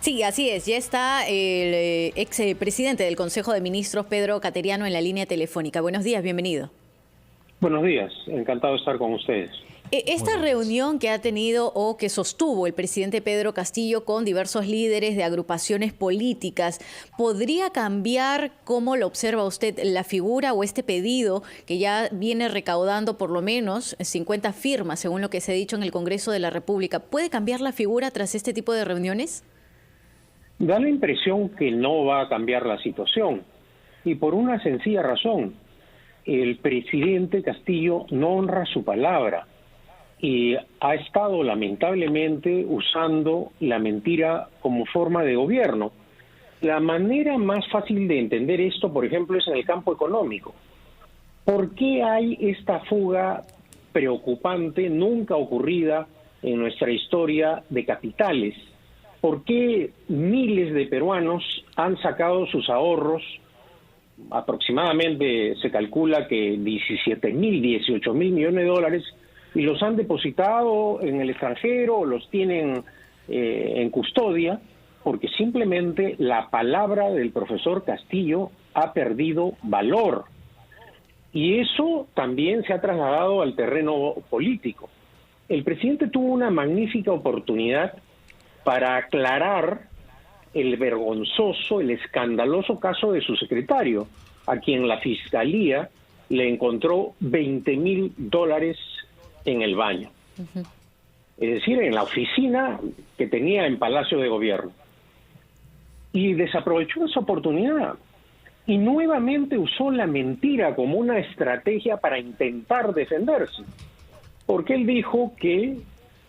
Sí, así es. Ya está el ex presidente del Consejo de Ministros, Pedro Cateriano, en la línea telefónica. Buenos días, bienvenido. Buenos días, encantado de estar con ustedes. Esta reunión que ha tenido o que sostuvo el presidente Pedro Castillo con diversos líderes de agrupaciones políticas, ¿podría cambiar, cómo lo observa usted, la figura o este pedido que ya viene recaudando por lo menos 50 firmas, según lo que se ha dicho en el Congreso de la República? ¿Puede cambiar la figura tras este tipo de reuniones? Da la impresión que no va a cambiar la situación, y por una sencilla razón. El presidente Castillo no honra su palabra y ha estado lamentablemente usando la mentira como forma de gobierno. La manera más fácil de entender esto, por ejemplo, es en el campo económico. ¿Por qué hay esta fuga preocupante, nunca ocurrida en nuestra historia, de capitales? ¿Por qué miles de peruanos han sacado sus ahorros? Aproximadamente se calcula que 17.000, 18.000 millones de dólares, y los han depositado en el extranjero o los tienen en custodia, porque simplemente la palabra del profesor Castillo ha perdido valor. Y eso también se ha trasladado al terreno político. El presidente tuvo una magnífica oportunidad para aclarar el vergonzoso, el escandaloso caso de su secretario, a quien la Fiscalía le encontró $20.000 en el baño. Es decir, en la oficina que tenía en Palacio de Gobierno. Y desaprovechó esa oportunidad. Y nuevamente usó la mentira como una estrategia para intentar defenderse. Porque él dijo que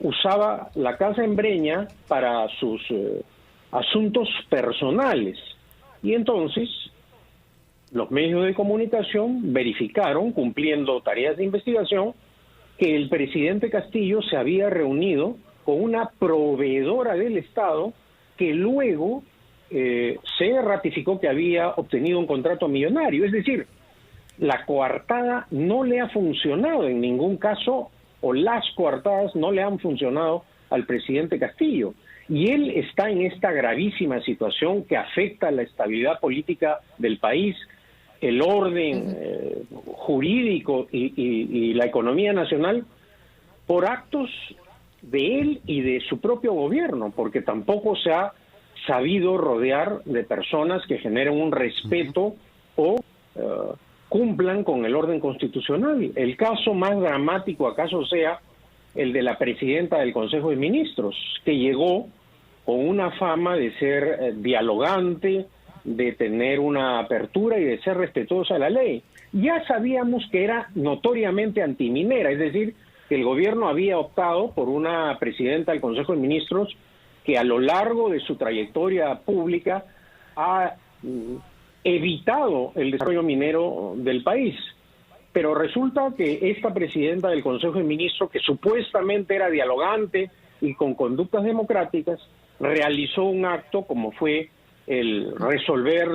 usaba la Casa en Breña para sus asuntos personales. Y entonces los medios de comunicación verificaron, cumpliendo tareas de investigación, que el presidente Castillo se había reunido con una proveedora del Estado que luego se ratificó que había obtenido un contrato millonario. Es decir, la coartada no le ha funcionado en ningún caso, o las coartadas no le han funcionado al presidente Castillo. Y él está en esta gravísima situación que afecta la estabilidad política del país, el orden jurídico y la economía nacional, por actos de él y de su propio gobierno, porque tampoco se ha sabido rodear de personas que generen un respeto o cumplan con el orden constitucional. El caso más dramático acaso sea el de la presidenta del Consejo de Ministros, que llegó con una fama de ser dialogante, de tener una apertura y de ser respetuosa a la ley. Ya sabíamos que era notoriamente antiminera, es decir, que el gobierno había optado por una presidenta del Consejo de Ministros que a lo largo de su trayectoria pública ha evitado el desarrollo minero del país. Pero resulta que esta presidenta del Consejo de Ministros, que supuestamente era dialogante y con conductas democráticas, realizó un acto como fue el resolver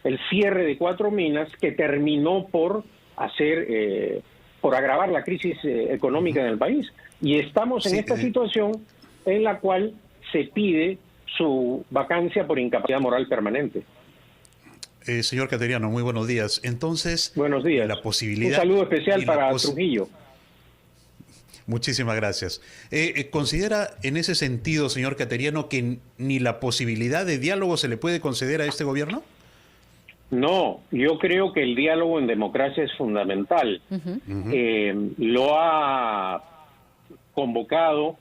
el cierre de 4 minas, que terminó por agravar la crisis económica en el país. Y estamos en esta situación en la cual se pide su vacancia por incapacidad moral permanente. Señor Cateriano, muy buenos días. Entonces, buenos días. La posibilidad, un saludo especial para Trujillo. Muchísimas gracias. ¿Considera en ese sentido, señor Cateriano, que ni la posibilidad de diálogo se le puede conceder a este gobierno? No, yo creo que el diálogo en democracia es fundamental. Lo ha convocado,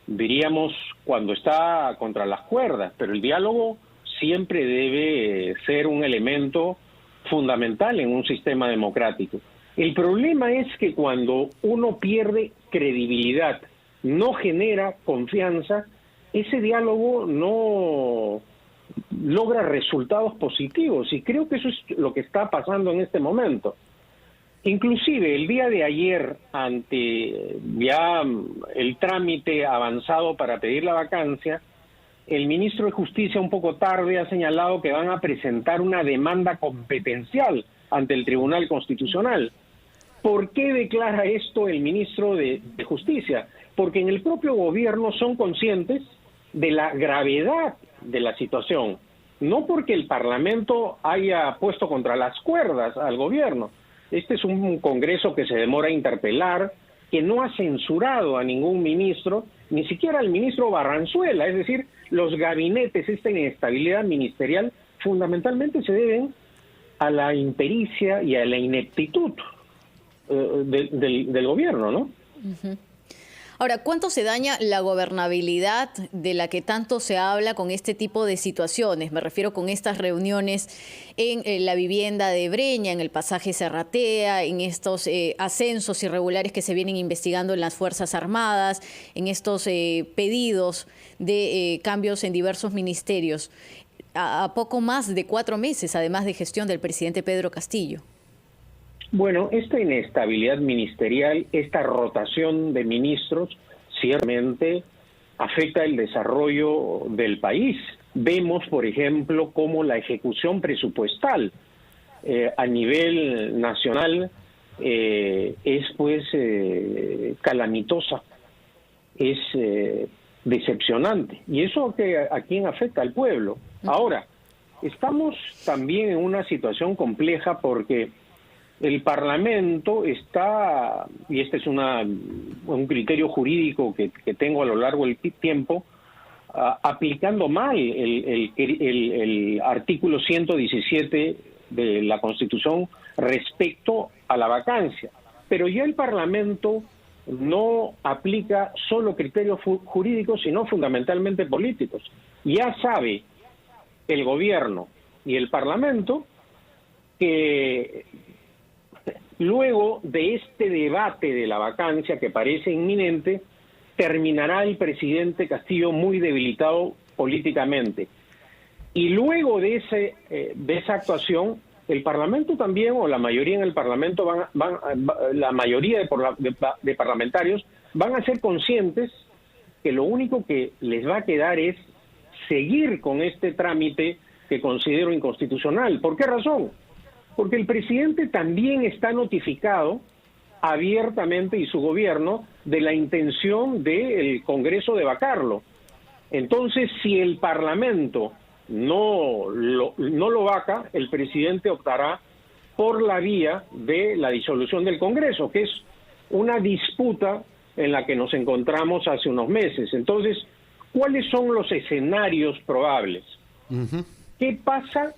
diríamos, cuando está contra las cuerdas, pero el diálogo siempre debe ser un elemento fundamental en un sistema democrático. El problema es que cuando uno pierde credibilidad, no genera confianza, ese diálogo no logra resultados positivos, y creo que eso es lo que está pasando en este momento. Inclusive el día de ayer, ante ya el trámite avanzado para pedir la vacancia, el ministro de Justicia, un poco tarde, ha señalado que van a presentar una demanda competencial ante el Tribunal Constitucional. ¿Por qué declara esto el ministro de Justicia? Porque en el propio gobierno son conscientes de la gravedad de la situación, no porque el Parlamento haya puesto contra las cuerdas al gobierno. Este es un Congreso que se demora a interpelar, que no ha censurado a ningún ministro, ni siquiera al ministro Barranzuela. Es decir, los gabinetes, esta inestabilidad ministerial, fundamentalmente se deben a la impericia y a la ineptitud del gobierno, ¿no? Uh-huh. Ahora, ¿cuánto se daña la gobernabilidad de la que tanto se habla con este tipo de situaciones? Me refiero con estas reuniones en la vivienda de Breña, en el pasaje Serratea, en estos ascensos irregulares que se vienen investigando en las Fuerzas Armadas, en estos pedidos de cambios en diversos ministerios, a poco más de 4 meses, además de gestión del presidente Pedro Castillo. Bueno, esta inestabilidad ministerial, esta rotación de ministros, ciertamente afecta el desarrollo del país. Vemos, por ejemplo, cómo la ejecución presupuestal a nivel nacional es pues calamitosa, es decepcionante. Y eso a quién afecta, al pueblo. Ahora, estamos también en una situación compleja porque el Parlamento está, y este es un criterio jurídico que tengo a lo largo del tiempo, aplicando mal el artículo 117 de la Constitución respecto a la vacancia. Pero ya el Parlamento no aplica solo criterios jurídicos, sino fundamentalmente políticos. Ya sabe el gobierno y el Parlamento que luego de este debate de la vacancia que parece inminente, terminará el presidente Castillo muy debilitado políticamente. Y luego de esa actuación, el Parlamento también, o la mayoría en el Parlamento, la mayoría de parlamentarios van a ser conscientes que lo único que les va a quedar es seguir con este trámite que considero inconstitucional. ¿Por qué razón? Porque el presidente también está notificado abiertamente, y su gobierno, de la intención del Congreso de vacarlo. Entonces, si el Parlamento no lo vaca, el presidente optará por la vía de la disolución del Congreso, que es una disputa en la que nos encontramos hace unos meses. Entonces, ¿cuáles son los escenarios probables? Uh-huh. ¿Qué pasa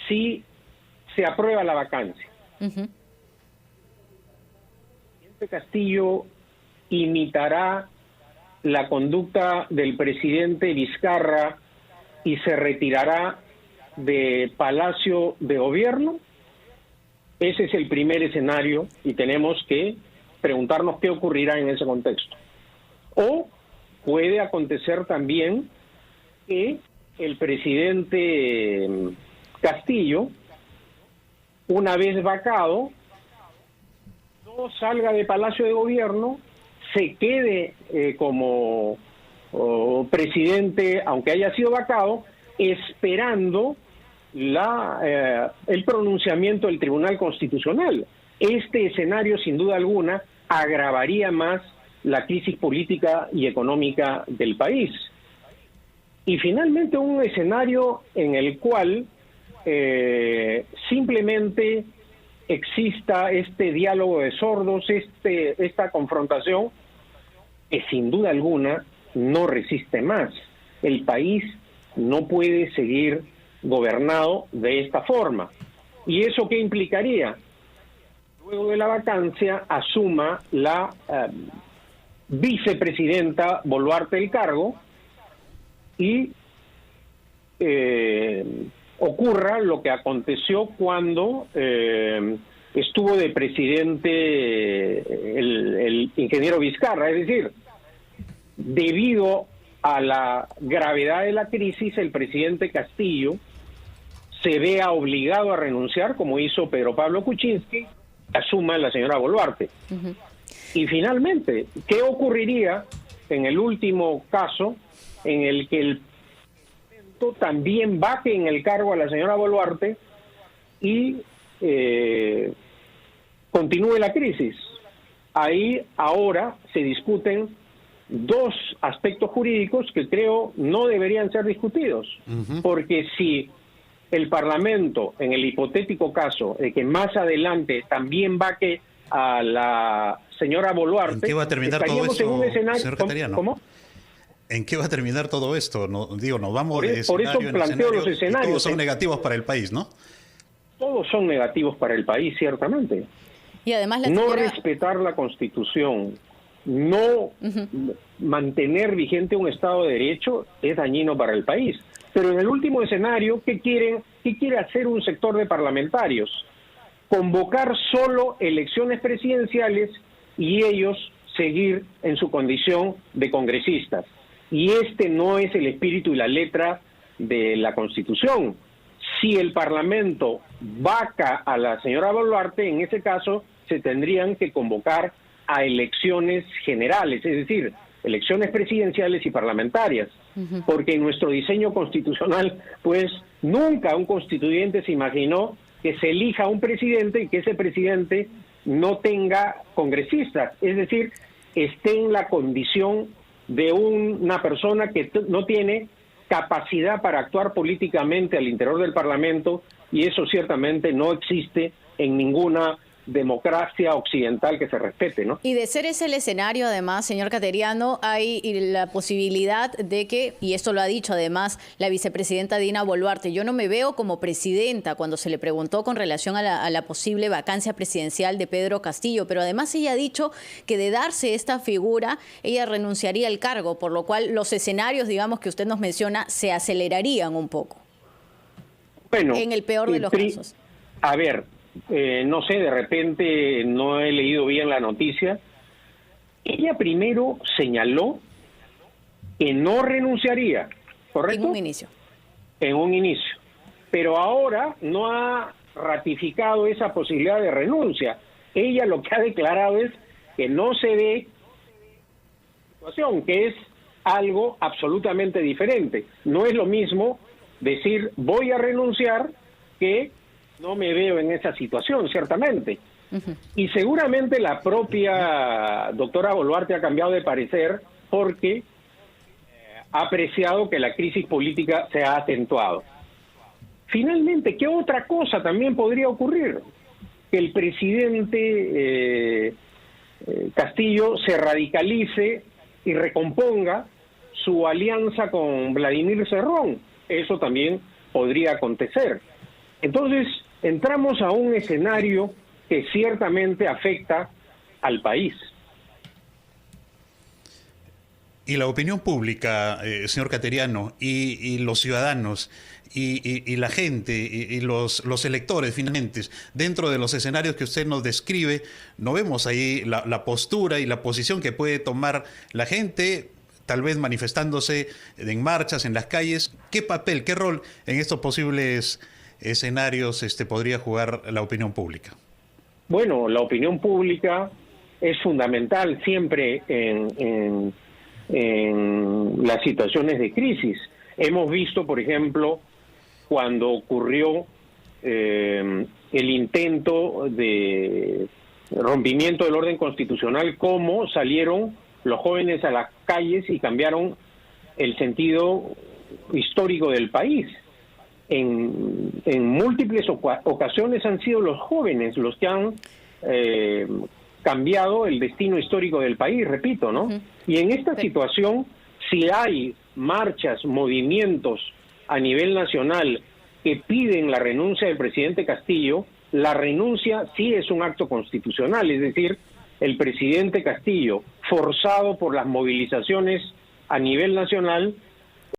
si se aprueba la vacancia? Uh-huh. El presidente Castillo imitará la conducta del presidente Vizcarra y se retirará de Palacio de Gobierno. Ese es el primer escenario y tenemos que preguntarnos qué ocurrirá en ese contexto. O puede acontecer también que el presidente Castillo, una vez vacado, no salga de Palacio de Gobierno, se quede como presidente, aunque haya sido vacado, esperando el pronunciamiento del Tribunal Constitucional. Este escenario, sin duda alguna, agravaría más la crisis política y económica del país. Y finalmente un escenario en el cual simplemente exista este diálogo de sordos, esta confrontación, que sin duda alguna no resiste más. El país no puede seguir gobernado de esta forma. ¿Y eso qué implicaría? Luego de la vacancia asuma la vicepresidenta Boluarte el cargo y ocurra lo que aconteció cuando estuvo de presidente el ingeniero Vizcarra. Es decir, debido a la gravedad de la crisis, el presidente Castillo se vea obligado a renunciar, como hizo Pedro Pablo Kuczynski, asuma la señora Boluarte. Uh-huh. Y finalmente, ¿qué ocurriría en el último caso en el que el Parlamento también vaque en el cargo a la señora Boluarte y continúe la crisis? Ahí ahora se discuten dos aspectos jurídicos que creo no deberían ser discutidos, porque si el Parlamento, en el hipotético caso de que más adelante también vaque a la señora Boluarte, ¿en qué va a terminar todo esto, en un escenario, señor Cateriano? ¿Cómo? ¿En qué va a terminar todo esto? No, digo, nos vamos de por eso escenario en planteo los escenarios. todos son negativos para el país, ¿no? Todos son negativos para el país, ciertamente. Y además no respetar la Constitución, no mantener vigente un Estado de Derecho es dañino para el país. Pero en el último escenario, ¿qué quiere hacer un sector de parlamentarios? Convocar solo elecciones presidenciales y ellos seguir en su condición de congresistas. Y este no es el espíritu y la letra de la Constitución. Si el Parlamento vaca a la señora Boluarte, en ese caso se tendrían que convocar a elecciones generales, es decir, elecciones presidenciales y parlamentarias, porque en nuestro diseño constitucional, pues nunca un constituyente se imaginó que se elija un presidente y que ese presidente no tenga congresistas, es decir, esté en la condición de una persona que no tiene capacidad para actuar políticamente al interior del Parlamento, y eso ciertamente no existe en ninguna democracia occidental que se respete, ¿no? Y de ser ese el escenario, además, señor Cateriano, hay la posibilidad de que, y esto lo ha dicho además la vicepresidenta Dina Boluarte, yo no me veo como presidenta, cuando se le preguntó con relación a la posible vacancia presidencial de Pedro Castillo, pero además ella ha dicho que de darse esta figura, ella renunciaría al cargo, por lo cual los escenarios, digamos, que usted nos menciona, se acelerarían un poco. Bueno, en el peor de los casos. A ver, no sé, de repente no he leído bien la noticia. Ella primero señaló que no renunciaría, ¿correcto? En un inicio. En un inicio. Pero ahora no ha ratificado esa posibilidad de renuncia. Ella lo que ha declarado es que no se ve situación, que es algo absolutamente diferente. No es lo mismo decir voy a renunciar que no me veo en esa situación, ciertamente. Y seguramente la propia doctora Boluarte ha cambiado de parecer porque ha apreciado que la crisis política se ha acentuado. Finalmente, ¿qué otra cosa también podría ocurrir? Que el presidente Castillo se radicalice y recomponga su alianza con Vladimir Cerrón. Eso también podría acontecer. Entonces, entramos a un escenario que ciertamente afecta al país. Y la opinión pública, señor Cateriano, y los ciudadanos, y la gente, y los electores, finalmente, dentro de los escenarios que usted nos describe, no vemos ahí la postura y la posición que puede tomar la gente, tal vez manifestándose en marchas, en las calles. ¿Qué papel, qué rol en estos posibles escenarios podría jugar la opinión pública? Bueno, la opinión pública es fundamental siempre en las situaciones de crisis. Hemos visto, por ejemplo, cuando ocurrió el intento de rompimiento del orden constitucional, cómo salieron los jóvenes a las calles y cambiaron el sentido histórico del país. En múltiples ocasiones han sido los jóvenes los que han cambiado el destino histórico del país, repito, ¿no? Y en esta situación, si hay marchas, movimientos a nivel nacional que piden la renuncia del presidente Castillo, la renuncia sí es un acto constitucional, es decir, el presidente Castillo, forzado por las movilizaciones a nivel nacional,